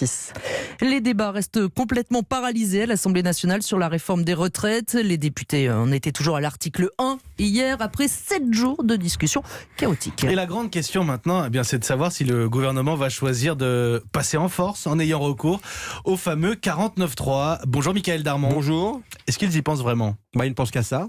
justice. Les débats restent complètement paralysés à l'Assemblée nationale sur la réforme des retraites. Les députés en étaient toujours à l'article 1 hier, après 7 jours de discussion chaotique. Et la grande question maintenant, c'est de savoir si le gouvernement va choisir de passer en force en ayant recours au fameux 49.3. Bonjour Michaël Darmon. Bonjour. Est-ce qu'ils y pensent vraiment ? Il ne pense qu'à ça.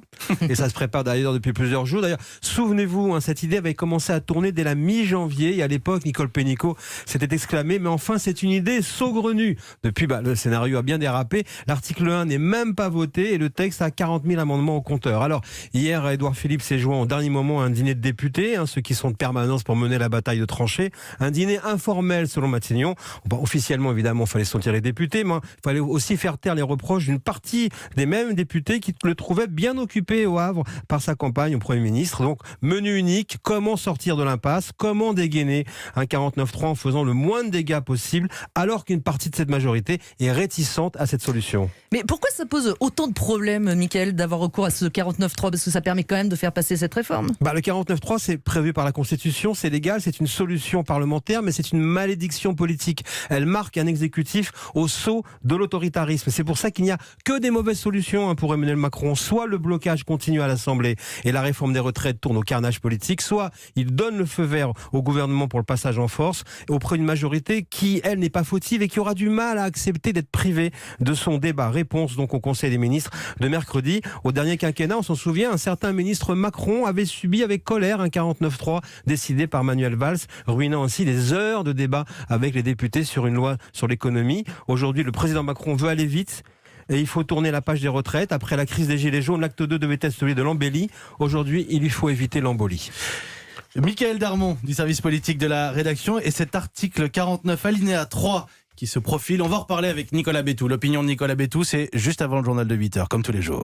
Et ça se prépare d'ailleurs depuis plusieurs jours. D'ailleurs, souvenez-vous, cette idée avait commencé à tourner dès la mi-janvier. Et à l'époque, Nicole Pénicaud s'était exclamé « Mais enfin, c'est une idée saugrenue !» Depuis, le scénario a bien dérapé. L'article 1 n'est même pas voté et le texte a 40 000 amendements au compteur. Alors, hier, Édouard Philippe s'est joint au dernier moment à un dîner de députés, ceux qui sont de permanence pour mener la bataille de tranchées. Un dîner informel, selon Matignon. Officiellement, évidemment, il fallait sortir les députés, mais il fallait aussi faire taire les reproches d'une partie des mêmes députés qui le trouvait bien occupé au Havre par sa campagne au Premier ministre. Donc, menu unique, comment sortir de l'impasse, comment dégainer un 49.3 en faisant le moins de dégâts possible, alors qu'une partie de cette majorité est réticente à cette solution. Mais pourquoi ça pose autant de problèmes, Mickaël, d'avoir recours à ce 49.3 ? Parce que ça permet quand même de faire passer cette réforme. Le 49.3, c'est prévu par la Constitution, c'est légal, c'est une solution parlementaire, mais c'est une malédiction politique. Elle marque un exécutif au sceau de l'autoritarisme. C'est pour ça qu'il n'y a que des mauvaises solutions pour Emmanuel Macron. Soit le blocage continue à l'Assemblée et la réforme des retraites tourne au carnage politique, soit il donne le feu vert au gouvernement pour le passage en force auprès d'une majorité qui, elle, n'est pas fautive et qui aura du mal à accepter d'être privée de son débat. Réponse donc au Conseil des ministres de mercredi. Au dernier quinquennat, on s'en souvient, un certain ministre Macron avait subi avec colère un 49.3 décidé par Manuel Valls, ruinant ainsi des heures de débat avec les députés sur une loi sur l'économie. Aujourd'hui, le président Macron veut aller vite. Et il faut tourner la page des retraites. Après la crise des Gilets jaunes, l'acte 2 devait être celui de l'embellie. Aujourd'hui, il lui faut éviter l'embolie. Michaël Darmon du service politique de la rédaction et cet article 49 alinéa 3 qui se profile. On va en reparler avec Nicolas Bétou. L'opinion de Nicolas Bétou, c'est juste avant le journal de 8h, comme tous les jours.